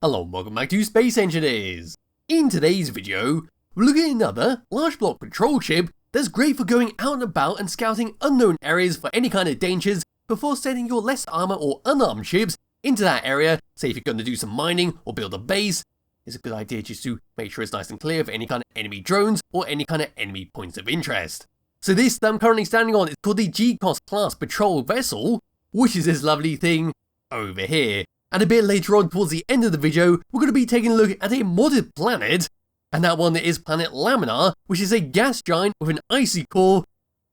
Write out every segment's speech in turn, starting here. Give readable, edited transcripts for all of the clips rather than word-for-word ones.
Hello and welcome back to Space Engineers. In today's video, we're looking at another large block patrol ship that's great for going out and about and scouting unknown areas for any kind of dangers before sending your less armor or unarmed ships into that area. Say if you're going to do some mining or build a base, it's a good idea just to make sure it's nice and clear for any kind of enemy drones or any kind of enemy points of interest. So this that I'm currently standing on is called the Gcost-Class Patrol Vessel, which is this lovely thing over here. And a bit later on towards the end of the video, we're going to be taking a look at a modded planet, and that one is Planet Limitar, which is a gas giant with an icy core,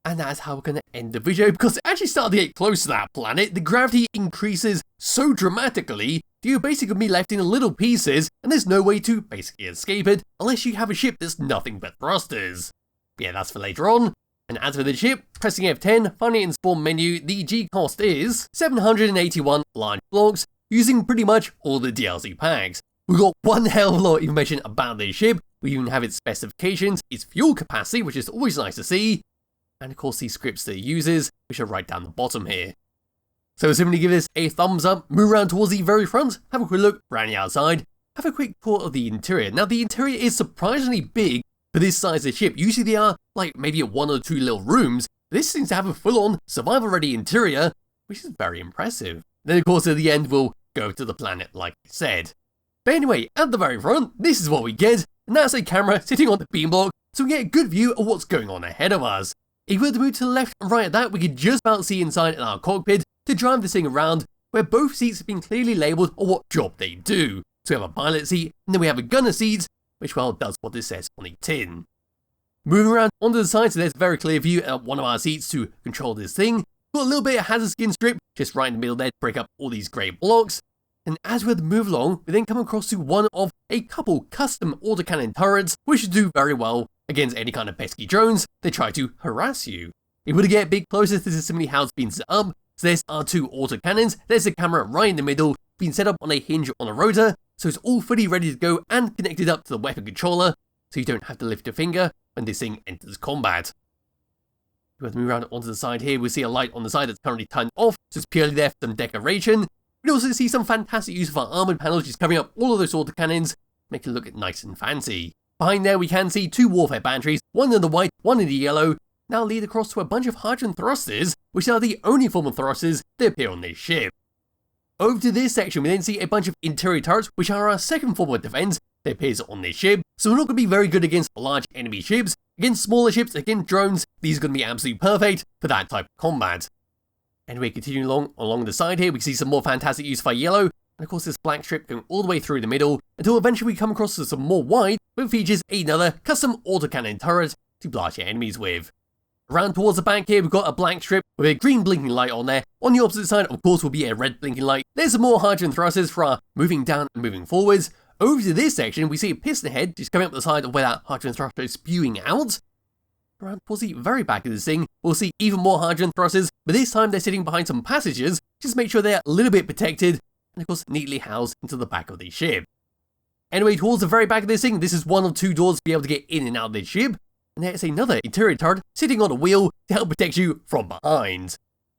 and that's how we're going to end the video, because it actually started to get close to that planet. The gravity increases so dramatically that you're basically going to be left in little pieces, and there's no way to basically escape it, unless you have a ship that's nothing but thrusters. But yeah, that's for later on. And as for the ship, pressing F10, finding it in spawn menu, the G cost is 781 large blocks, using pretty much all the DLC packs. We've got one hell of a lot of information about this ship. We even have its specifications, its fuel capacity, which is always nice to see, and of course the scripts that it uses, which are right down the bottom here. So simply give this a thumbs up, move around towards the very front, have a quick look around the outside, have a quick tour of the interior. Now the interior is surprisingly big for this size of ship. Usually they are like maybe one or two little rooms. This seems to have a full-on survival-ready interior, which is very impressive. Then of course at the end we'll go to the planet like I said. But anyway, at the very front, this is what we get, and that's a camera sitting on the beam block, so we get a good view of what's going on ahead of us. If we were to move to the left and right of that, we could just about see inside in our cockpit to drive this thing around, where both seats have been clearly labelled on what job they do. So we have a pilot seat, and then we have a gunner seat, which well does what it says on the tin. Moving around onto the side, so there's a very clear view at one of our seats to control this thing. Got a little bit of hazard skin strip just right in the middle there to break up all these grey blocks. And as we move along, we then come across to one of a couple custom autocannon turrets, which should do very well against any kind of pesky drones that try to harass you. If we were to get a bit closer, this is simply how it's been set up. So there's our two autocannons, there's a camera right in the middle, being set up on a hinge on a rotor, so it's all fully ready to go and connected up to the weapon controller, so you don't have to lift a finger when this thing enters combat. If we have to move around onto the side here, we see a light on the side that's currently turned off, so it's purely there for some decoration. We also see some fantastic use of our armoured panels just covering up all of those autocannons, making it look nice and fancy. Behind there we can see two warfare batteries, one in the white, one in the yellow, now lead across to a bunch of hydrogen thrusters, which are the only form of thrusters that appear on this ship. Over to this section we then see a bunch of interior turrets, which are our second form of defense that appears on this ship, so we're not going to be very good against large enemy ships. Against smaller ships, against drones, these are going to be absolutely perfect for that type of combat. Anyway, continuing along the side here, we can see some more fantastic use of our yellow, and of course this black strip going all the way through the middle, until eventually we come across to some more white, which features another custom autocannon turret to blast your enemies with. Around towards the back here, we've got a black strip with a green blinking light on there. On the opposite side, of course, will be a red blinking light. There's some more hydrogen thrusters for our moving down and moving forwards. Over to this section, we see a piston head just coming up the side of where that hydrogen thruster is spewing out. Around towards the very back of this thing, we'll see even more hydrogen thrusters, but this time they're sitting behind some passengers, just to make sure they're a little bit protected, and of course neatly housed into the back of the ship. Anyway, towards the very back of this thing, this is one of two doors to be able to get in and out of this ship, and there's another interior turret sitting on a wheel to help protect you from behind.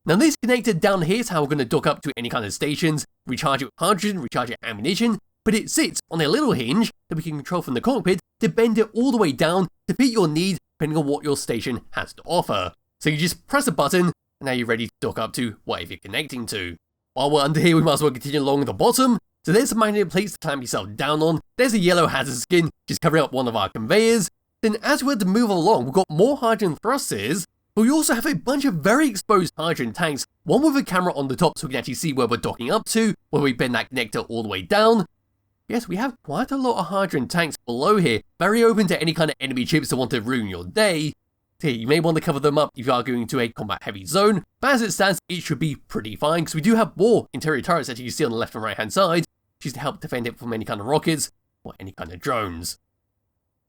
Now this connector down here is how we're going to dock up to any kind of stations, recharge it with hydrogen, recharge it with ammunition, but it sits on a little hinge that we can control from the cockpit to bend it all the way down to fit your need depending on what your station has to offer. So you just press a button, and now you're ready to dock up to whatever you're connecting to. While we're under here, we might as well continue along the bottom. So there's some magnetic plates to clamp yourself down on. There's a yellow hazard skin just covering up one of our conveyors. Then as we're to move along, we've got more hydrogen thrusters, but we also have a bunch of very exposed hydrogen tanks, one with a camera on the top so we can actually see where we're docking up to, where we bend that connector all the way down. Yes, we have quite a lot of hydrogen tanks below here, very open to any kind of enemy ships that want to ruin your day. So you may want to cover them up if you are going into a combat heavy zone, but as it stands, it should be pretty fine, because we do have more interior turrets that you can see on the left and right hand side, just to help defend it from any kind of rockets, or any kind of drones.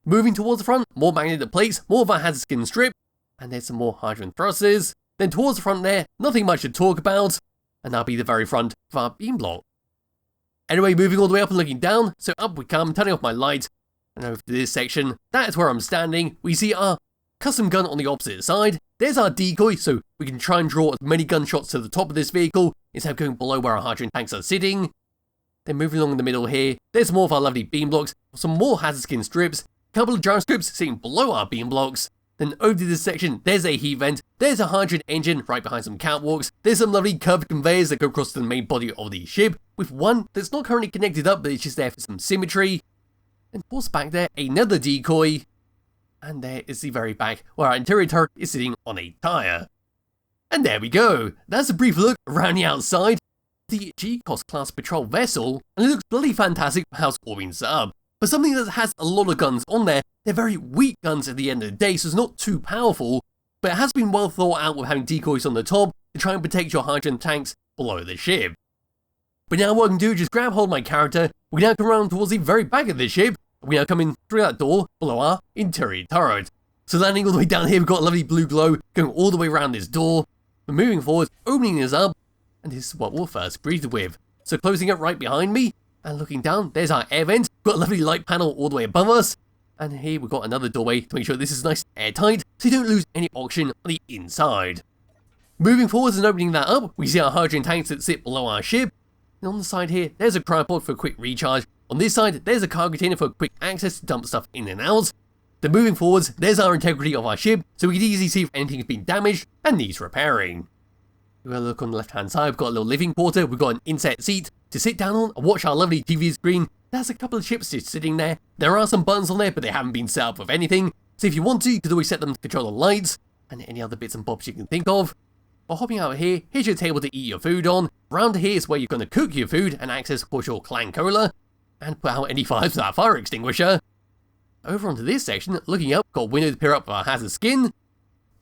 Moving towards the front, more magnetic plates, more of our hazard skin strip, and there's some more hydrogen thrusters. Then towards the front there, nothing much to talk about, and that'll be the very front of our beam block. Anyway, moving all the way up and looking down, so up we come, turning off my light, and over to this section, that is where I'm standing. We see our custom gun on the opposite side. There's our decoy, so we can try and draw as many gunshots to the top of this vehicle instead of going below where our hydrogen tanks are sitting. Then moving along the middle here, there's more of our lovely beam blocks, some more hazard skin strips, a couple of gyro strips sitting below our beam blocks. Then over to this section, there's a heat vent, there's a hydrogen engine right behind some catwalks, there's some lovely curved conveyors that go across to the main body of the ship, with one that's not currently connected up, but it's just there for some symmetry. And of course back there, another decoy. And there is the very back, where our interior turret is sitting on a tyre. And there we go, that's a brief look around the outside. The Gcost-Class Patrol Vessel, and it looks bloody fantastic for how it's all been set up. For something that has a lot of guns on there, they're very weak guns at the end of the day, so it's not too powerful, but it has been well thought out with having decoys on the top to try and protect your hydrogen tanks below the ship. But now what I can do is just grab hold of my character, we now come around towards the very back of the ship, and we now come in through that door below our interior turret. So landing all the way down here, we've got a lovely blue glow going all the way around this door. We're moving forward, opening this up, and this is what we'll first greet with. So closing up right behind me, and looking down, there's our air vent. We've got a lovely light panel all the way above us. And here we've got another doorway to make sure this is nice and airtight, so you don't lose any oxygen on the inside. Moving forwards and opening that up, we see our hydrogen tanks that sit below our ship. And on the side here, there's a cryopod for a quick recharge. On this side, there's a cargo container for quick access to dump stuff in and out. Then moving forwards, there's our integrity of our ship, so we can easily see if anything's been damaged and needs repairing. We've got a look on the left hand side, we've got a little living quarter, we've got an inset seat to sit down on and watch our lovely TV screen. There's a couple of ships just sitting there. There are some buttons on there, but they haven't been set up with anything. So if you want to, you could always set them to control the lights and any other bits and bobs you can think of. But hopping out here, here's your table to eat your food on. Around here is where you're going to cook your food and access, of course, your clan cola. And put out any fires with that fire extinguisher. Over onto this section, looking up, got a window to peer up our hazard skin.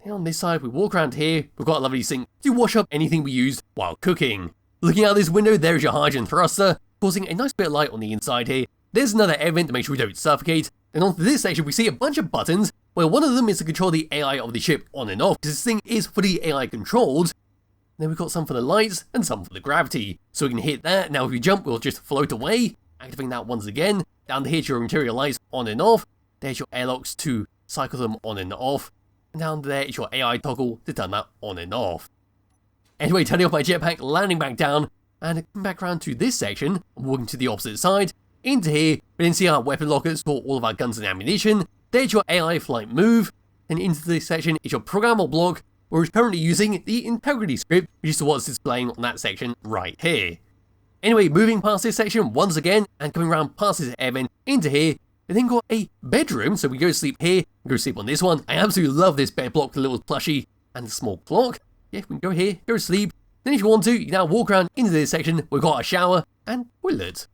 And on this side, we walk around here, we've got a lovely sink to wash up anything we used while cooking. Looking out this window, there is your hydrogen thruster, causing a nice bit of light on the inside here. There's another air vent to make sure we don't suffocate. Then onto this section, we see a bunch of buttons, where one of them is to control the AI of the ship on and off, because this thing is fully AI controlled. Then we've got some for the lights, and some for the gravity. So we can hit that, now if we jump, we'll just float away. Activating that once again. Down here to your interior lights on and off. There's your airlocks to cycle them on and off. And down there is your AI toggle to turn that on and off. Anyway, turning off my jetpack, landing back down, and coming back around to this section, walking to the opposite side. Into here, we then see our weapon locker to store all of our guns and ammunition. There's your AI flight move. And into this section is your programmable block, where we're currently using the integrity script, which is what's displaying on that section right here. Anyway, moving past this section once again, and coming around past this air vent into here, we then got a bedroom, so we go to sleep here, we go to sleep on this one. I absolutely love this bed block, the little plushie and the small clock. Yeah, we can go here, go to sleep. Then if you want to, you can now walk around into this section, we've got a shower and toilet.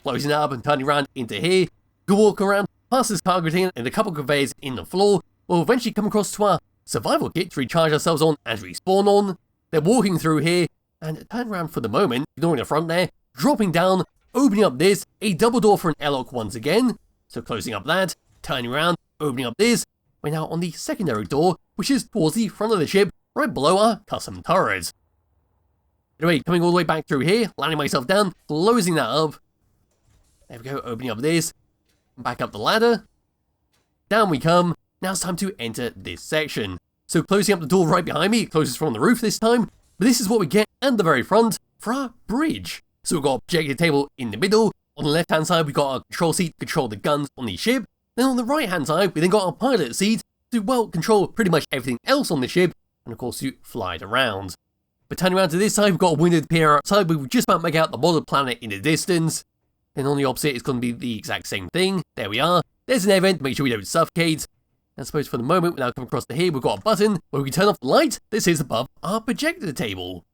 Closing that up and turning around into here, go walk around past this cargo container and a couple of conveyors in the floor. We'll eventually come across to our survival kit to recharge ourselves on and respawn on. Then walking through here, and turn around for the moment, ignoring the front there, dropping down, opening up this, a double door for an airlock once again. So closing up that, turning around, opening up this. We're now on the secondary door, which is towards the front of the ship, right below our custom turrets. Anyway, coming all the way back through here, landing myself down, closing that up. There we go, opening up this, back up the ladder. Down we come. Now it's time to enter this section. So closing up the door right behind me, it closes from the roof this time. But this is what we get at the very front for our bridge. So we've got a projector table in the middle. On the left hand side, we've got our control seat to control the guns on the ship. Then on the right hand side, we then got our pilot seat to, well, control pretty much everything else on the ship. And of course, to fly it around. But turning around to this side, we've got a window to peer outside. We've just about make out the model planet in the distance. Then on the opposite, it's going to be the exact same thing. There we are. There's an air vent to make sure we don't suffocate. And I suppose for the moment, we now come across to here, we've got a button where we can turn off the light. This is above our projector table.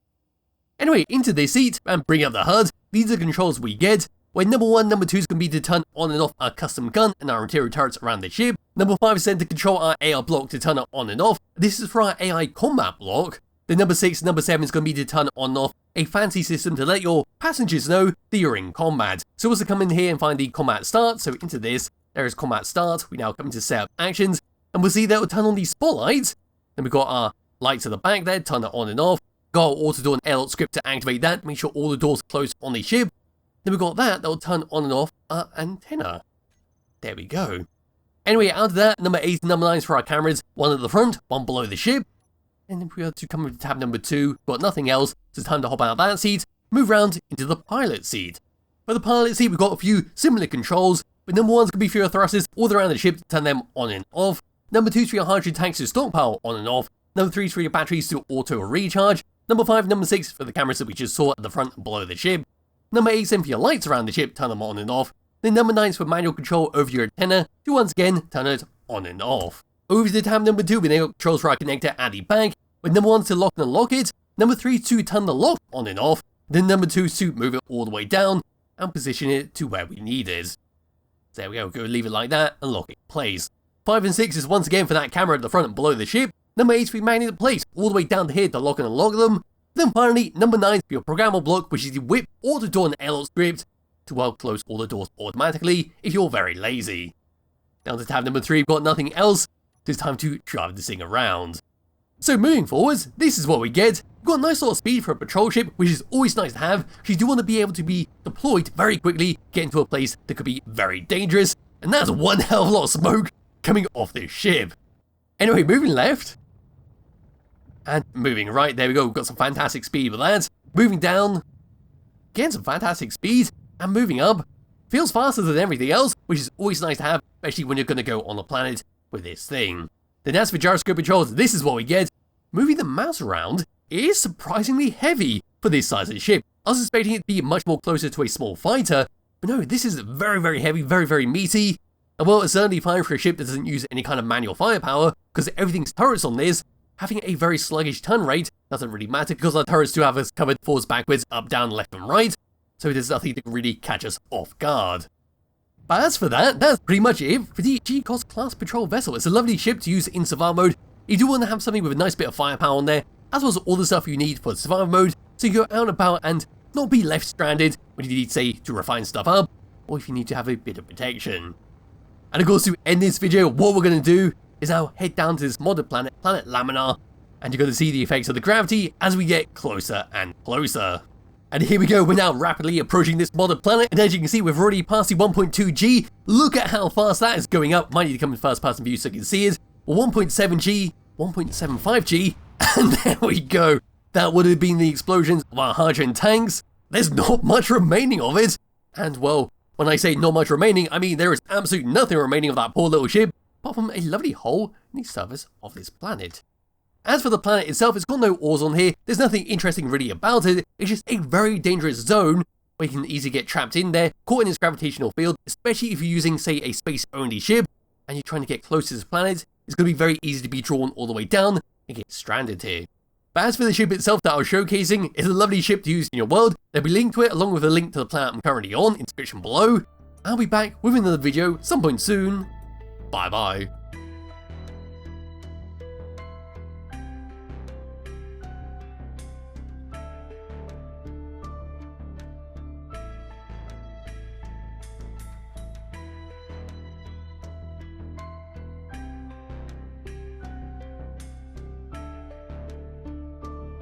Anyway, into this seat and bring up the HUD. These are the controls we get, where number 1, number 2 is going to be to turn on and off our custom gun and our interior turrets around the ship. Number 5 is then to control our AR block to turn it on and off. This is for our AI combat block. Then number 6 and number 7 is going to be to turn on and off a fancy system to let your passengers know that you're in combat. So once we come in here and find the combat start, so into this, there is combat start. We now come to set up actions, and we'll see that will turn on the spotlights. Then we've got our lights at the back there, turn it on and off. Got our auto door and airlock script to activate that, make sure all the doors are closed on the ship. Then we've got that will turn on and off our antenna. There we go. Anyway, out of that, number 8 and number 9 is for our cameras, one at the front, one below the ship. And then we are to come to tab number 2, got nothing else, so it's time to hop out of that seat, move around into the pilot seat. For the pilot seat, we've got a few similar controls, but number 1's going to be for your thrusters all around the ship to turn them on and off. Number 2's for your hydrogen tanks to stockpile on and off. Number 3's for your batteries to auto recharge. Number 5, number 6 for the cameras that we just saw at the front and below the ship. Number 8's then for your lights around the ship, turn them on and off. Then number 9's for manual control over your antenna to once again turn it on and off. Over to tab number 2, we then got controls for our connector at the back, with number 1's to lock and unlock it, number 3 to turn the lock on and off, then number 2's to move it all the way down and position it to where we need it. So there we go, leave it like that and lock it in place. 5 and 6 is once again for that camera at the front and below the ship. Number 8 is for magnet in place all the way down to here to lock and unlock them. Then finally, number 9 is for your programmable block, which is the whip, auto door and airlock script to well close all the doors automatically if you're very lazy. Down to tab number 3, we've got nothing else, so it's time to drive this thing around. So moving forwards, this is what we get. We've got a nice lot of speed for a patrol ship, which is always nice to have, because you do want to be able to be deployed very quickly, get into a place that could be very dangerous, and that's one hell of a lot of smoke coming off this ship. Anyway, moving left, and moving right, there we go, we've got some fantastic speed with that. Moving down, getting some fantastic speed, and moving up, feels faster than everything else, which is always nice to have, especially when you're going to go on a planet with this thing. Then as for gyroscope controls, this is what we get. Moving the mouse around is surprisingly heavy for this size of ship. I was expecting it to be much more closer to a small fighter, but no, this is very, very heavy, very, very meaty. And well, it's certainly fine for a ship that doesn't use any kind of manual firepower, because everything's turrets on this. Having a very sluggish turn rate doesn't really matter, because our turrets do have us covered forwards, backwards, up, down, left and right, so there's nothing that can really catch us off guard. But as for that, that's pretty much it for the Gcost-Class Patrol Vessel. It's a lovely ship to use in survival mode. You do want to have something with a nice bit of firepower on there, as well as all the stuff you need for survival mode, so you go out and about and not be left stranded when you need, say, to refine stuff up, or if you need to have a bit of protection. And of course, to end this video, what we're going to do is now head down to this modded planet, Planet Limitar, and you're going to see the effects of the gravity as we get closer and closer. And here we go, we're now rapidly approaching this modded planet, and as you can see, we've already passed the 1.2G. Look at how fast that is going up. Might need to come in first person view so you can see it. 1.7G, 1.75G, and there we go. That would have been the explosions of our hydrogen tanks. There's not much remaining of it. And well, when I say not much remaining, I mean there is absolutely nothing remaining of that poor little ship, apart from a lovely hole in the surface of this planet. As for the planet itself, it's got no ores on here, there's nothing interesting really about it, it's just a very dangerous zone where you can easily get trapped in there, caught in its gravitational field, especially if you're using, say, a space-only ship, and you're trying to get close to this planet, it's going to be very easy to be drawn all the way down and get stranded here. But as for the ship itself that I was showcasing, it's a lovely ship to use in your world. There'll be a link to it along with a link to the planet I'm currently on in the description below. I'll be back with another video some point soon. Bye bye.